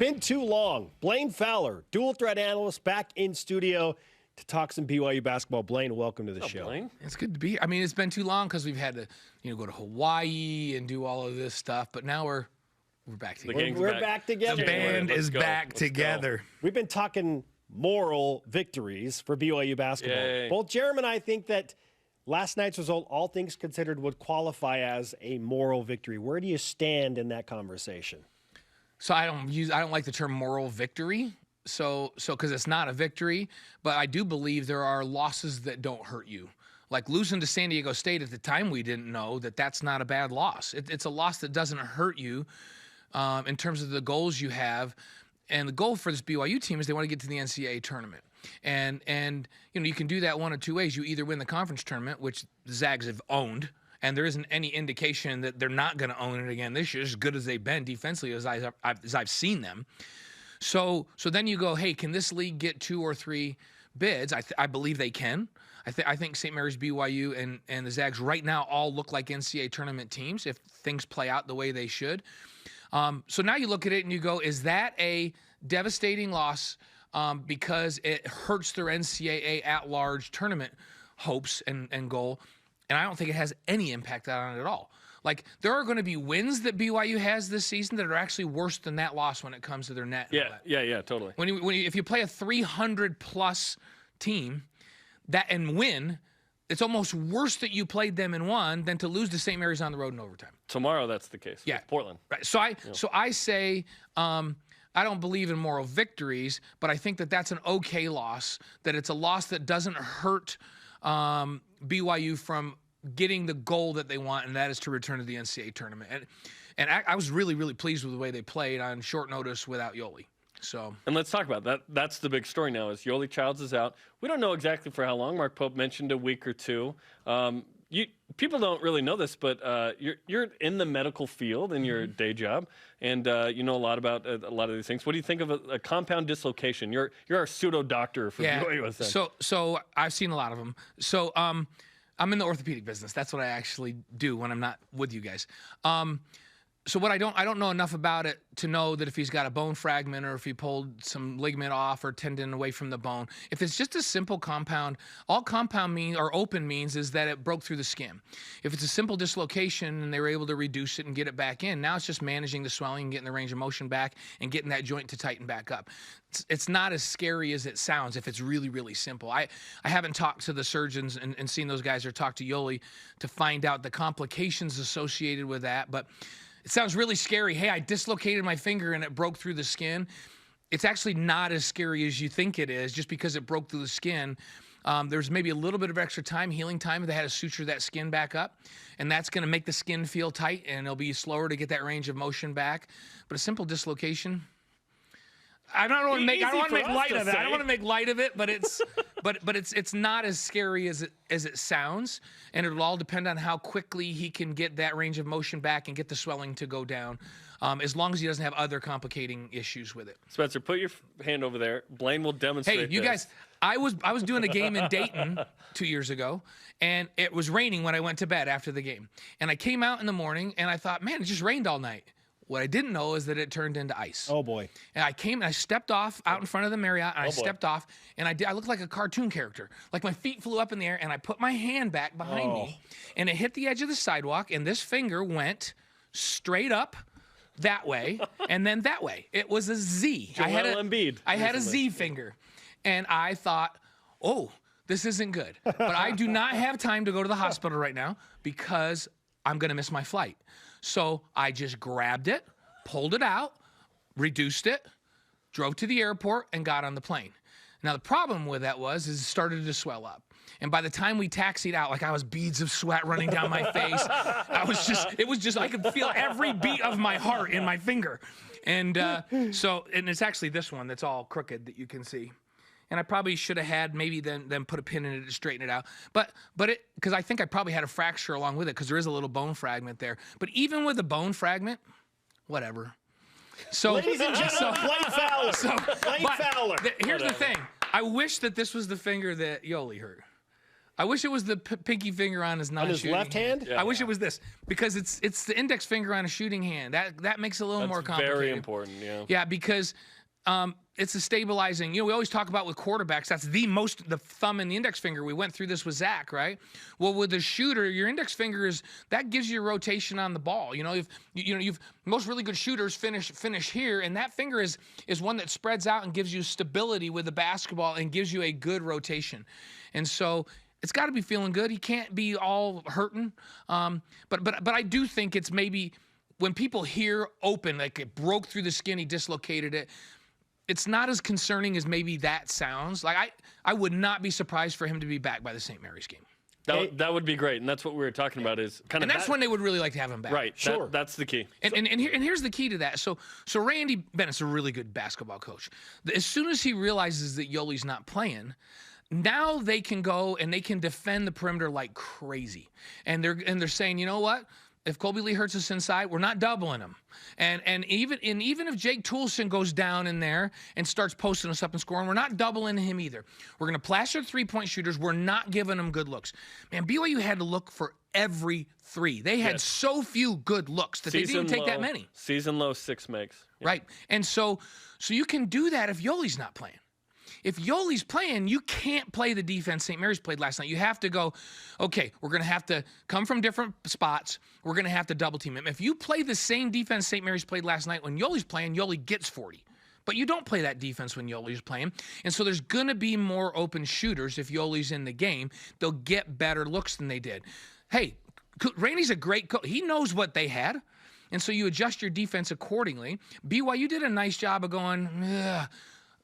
been too long. Blain Fowler, dual threat analyst, back in studio to talk some BYU basketball. Blaine, welcome to the show. Blaine? It's good to be. I mean, it's been too long because we've had to, go to Hawaii and do all of this stuff. But now we're back together. We're back together. The band is back together. We've been talking moral victories for BYU basketball. Yay. Both Jeremy and I think that last night's result, all things considered, would qualify as a moral victory. Where do you stand in that conversation? So I don't like the term moral victory. So because it's not a victory, but I do believe there are losses that don't hurt you. Like losing to San Diego State at the time, we didn't know that that's not a bad loss. It's a loss that doesn't hurt you in terms of the goals you have. And the goal for this BYU team is they want to get to the NCAA tournament. And you can do that one of two ways. You either win the conference tournament, which the Zags have owned, and there isn't any indication that they're not going to own it again this year, as good as they've been defensively as I've seen them. So then you go, hey, can this league get 2 or 3 bids? I believe they can. I think St. Mary's, BYU, and the Zags right now all look like NCAA tournament teams if things play out the way they should. So now you look at it and you go, is that a devastating loss because it hurts their NCAA at-large tournament hopes and goal? And I don't think it has any impact on it at all. Like, there are going to be wins that BYU has this season that are actually worse than that loss when it comes to their net. Yeah, totally. If you play a 300-plus team and win, it's almost worse that you played them and won than to lose to St. Mary's on the road in overtime. Tomorrow, that's the case. Yeah, with Portland. Right. So I say I don't believe in moral victories, but I think that that's an okay loss. That it's a loss that doesn't hurt BYU from getting the goal that they want, and that is to return to the NCAA tournament. And I was really, really pleased with the way they played on short notice without Yoeli. And let's talk about that. That's the big story now is Yoeli Childs is out. We don't know exactly for how long. Mark Pope mentioned a week or two. People don't really know this, but you're in the medical field in your day job, and you know a lot about a lot of these things. What do you think of a compound dislocation? You're our pseudo doctor for BYUSN. So I've seen a lot of them. So I'm in the orthopedic business. That's what I actually do when I'm not with you guys. So what I don't know enough about it to know that if he's got a bone fragment or if he pulled some ligament off or tendon away from the bone. If it's just a simple compound, all compound means or open means is that it broke through the skin. If it's a simple dislocation and they were able to reduce it and get it back in, now it's just managing the swelling and getting the range of motion back and getting that joint to tighten back up. It's not as scary as it sounds if it's really, really simple. I haven't talked to the surgeons and seen those guys or talked to Yoeli to find out the complications associated with that, but it sounds really scary. Hey, I dislocated my finger and it broke through the skin. It's actually not as scary as you think it is just because it broke through the skin. There's maybe a little bit of extra time, healing time, if they had to suture that skin back up. And that's going to make the skin feel tight and it'll be slower to get that range of motion back. But a simple dislocation, I don't want to make light of it. I don't want to make light of it, but it's it's not as scary as it sounds, and it'll all depend on how quickly he can get that range of motion back and get the swelling to go down. As long as he doesn't have other complicating issues with it. Spencer, put your hand over there. Blaine will demonstrate. Hey, you guys, I was doing a game in Dayton 2 years ago, and it was raining when I went to bed after the game, and I came out in the morning and I thought, man, it just rained all night. What I didn't know is that it turned into ice. Oh, boy. And I came and I stepped off out in front of the Marriott, and I stepped off, and I looked like a cartoon character. Like my feet flew up in the air, and I put my hand back behind me, and it hit the edge of the sidewalk, and this finger went straight up that way and then that way. It was a Z. I had a Z finger, and I thought, oh, this isn't good. But I do not have time to go to the hospital right now because I'm going to miss my flight. So I just grabbed it, pulled it out, reduced it, drove to the airport, and got on the plane. Now, the problem with that is it started to swell up. And by the time we taxied out, like I was beads of sweat running down my face. It was just, I could feel every beat of my heart in my finger. And and it's actually this one that's all crooked that you can see. And I probably should have had maybe then put a pin in it to straighten it out. But because I think I probably had a fracture along with it because there is a little bone fragment there. But even with the bone fragment, whatever. So, ladies and gentlemen, Blain Fowler. Blain Fowler. Here's the thing. I wish that this was the finger that Yoeli hurt. I wish it was the pinky finger on his non-shooting left hand? I wish it was this because it's the index finger on a shooting hand. That makes it a little more complicated. Very important, yeah. Yeah, because it's a stabilizing. We always talk about with quarterbacks. That's the thumb and the index finger. We went through this with Zach, right? Well, with the shooter, your index finger that gives you rotation on the ball. Most really good shooters finish here, and that finger is one that spreads out and gives you stability with the basketball and gives you a good rotation. And so it's got to be feeling good. He can't be all hurting. But I do think it's maybe when people hear open, like it broke through the skin, he dislocated it. It's not as concerning as maybe that sounds. Like I would not be surprised for him to be back by the St. Mary's game. That would be great, and that's what we were talking about. Is kind of, and that's when they would really like to have him back. Right. Sure. That's the key. And here's the key to that. So Randy Bennett's a really good basketball coach. As soon as he realizes that Yoeli's not playing, now they can go and they can defend the perimeter like crazy. And they're saying, you know what? If Colby Lee hurts us inside, we're not doubling him. And even if Jake Toolson goes down in there and starts posting us up and scoring, we're not doubling him either. We're going to plaster three-point shooters. We're not giving them good looks. Man, BYU had to look for every three. They had so few good looks that they didn't take that many. Season low 6 makes. Yeah. Right. And so you can do that if Yoeli's not playing. If Yoeli's playing, you can't play the defense St. Mary's played last night. You have to go, okay, we're going to have to come from different spots. We're going to have to double team him. If you play the same defense St. Mary's played last night, when Yoeli's playing, Yoeli gets 40. But you don't play that defense when Yoeli's playing. And so there's going to be more open shooters if Yoeli's in the game. They'll get better looks than they did. Hey, Randy's a great coach. He knows what they had. And so you adjust your defense accordingly. BYU did a nice job of going,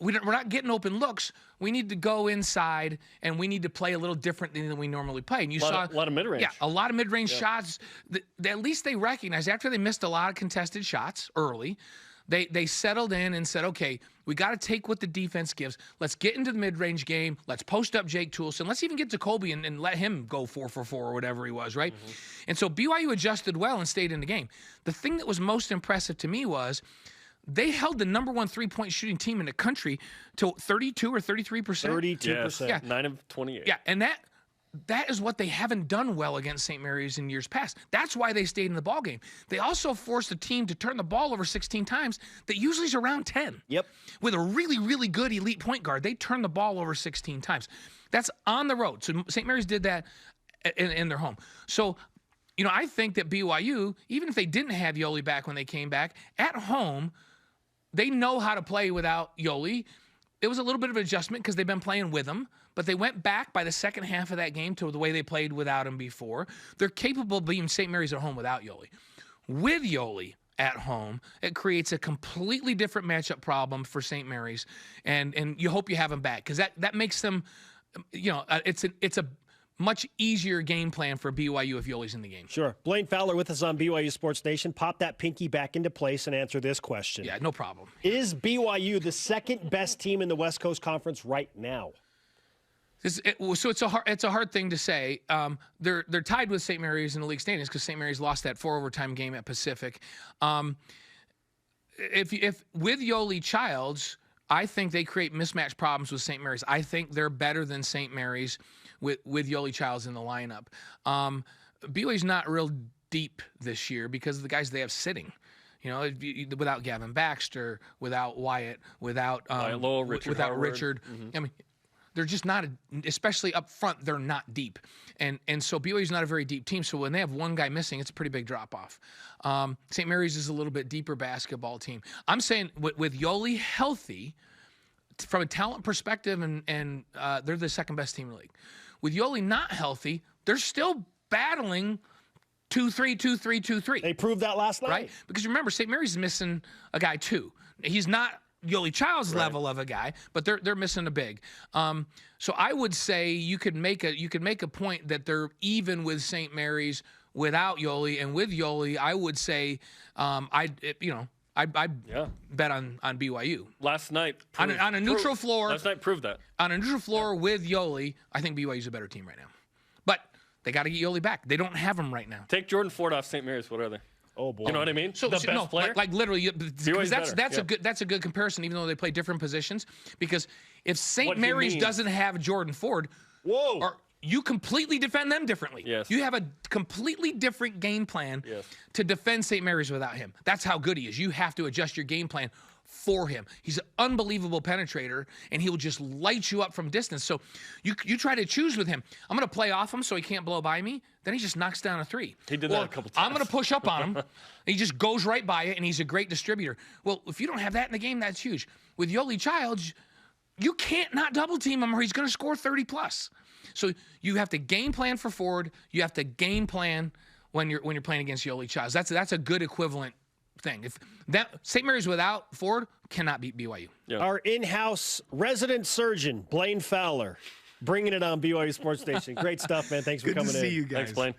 we're not getting open looks. We need to go inside, and we need to play a little differently than we normally play. And you saw a lot of mid-range. Yeah, a lot of mid-range shots. At least they recognized after they missed a lot of contested shots early, they settled in and said, okay, we got to take what the defense gives. Let's get into the mid-range game. Let's post up Jake Toolson. Let's even get to Colby and let him go 4 for 4 or whatever he was, right? Mm-hmm. And so BYU adjusted well and stayed in the game. The thing that was most impressive to me was they held the number 1 3-point shooting team in the country to 32 or 33%. 32%. Yeah. 9 of 28. Yeah, and that is what they haven't done well against St. Mary's in years past. That's why they stayed in the ball game. They also forced a team to turn the ball over 16 times that usually is around 10. Yep. With a really, really good elite point guard, they turned the ball over 16 times. That's on the road. So St. Mary's did that in their home. So, I think that BYU, even if they didn't have Yoeli back when they came back, at home, they know how to play without Yoeli. It was a little bit of an adjustment because they've been playing with him, but they went back by the second half of that game to the way they played without him before. They're capable of being St. Mary's at home without Yoeli. With Yoeli at home, it creates a completely different matchup problem for St. Mary's, and you hope you have him back because that makes them, it's a much easier game plan for BYU if Yoeli's in the game. Sure. Blain Fowler with us on BYU Sports Nation. Pop that pinky back into place and answer this question. Yeah, no problem. Is BYU the second best team in the West Coast Conference right now? So it's a hard thing to say. They're tied with St. Mary's in the league standings because St. Mary's lost that 4 overtime game at Pacific. If with Yoeli Childs, I think they create mismatch problems with St. Mary's. I think they're better than St. Mary's with Yoeli Childs in the lineup. BYU's not real deep this year because of the guys they have sitting. Without Gavin Baxter, without Wyatt, without Lowell, Richard. Mm-hmm. I mean, they're just not, especially up front, they're not deep. And so BYU's not a very deep team. So when they have one guy missing, it's a pretty big drop-off. St. Mary's is a little bit deeper basketball team. I'm saying with Yoeli healthy, from a talent perspective, and they're the second best team in the league. With Yoeli not healthy, they're still battling 2-3, 2-3, 2-3. They proved that last night. Right? Because remember, St. Mary's is missing a guy too. He's not Yoeli Childs' level of a guy, but they're missing a big. So I would say you could make a point that they're even with St. Mary's without Yoeli, and with Yoeli, I would say I'd bet on BYU. Last night on a neutral floor. Last night proved that. On a neutral floor with Yoeli, I think BYU's a better team right now. But they got to get Yoeli back. They don't have him right now. Take Jordan Ford off St. Mary's. What are they? Oh boy. You know what I mean? So, the best player? Like literally, because that's a good comparison, even though they play different positions. Because if St. Mary's doesn't have Jordan Ford, you completely defend them differently. Yes. You have a completely different game plan to defend St. Mary's without him. That's how good he is. You have to adjust your game plan for him. He's an unbelievable penetrator, and he will just light you up from distance. So you try to choose with him. I'm going to play off him so he can't blow by me. Then he just knocks down a three. He did that a couple times. I'm going to push up on him. He just goes right by it, and he's a great distributor. Well, if you don't have that in the game, that's huge. With Yoeli Childs, you can't not double team him or he's going to score 30 plus. So you have to game plan for Ford. You have to game plan when you're playing against Yoeli Childs. That's a good equivalent thing. If that St. Mary's without Ford cannot beat BYU. Yeah. Our in-house resident surgeon, Blain Fowler, bringing it on BYU Sports Station. Great stuff, man. Thanks for coming in. Good to see you guys. Thanks, Blaine.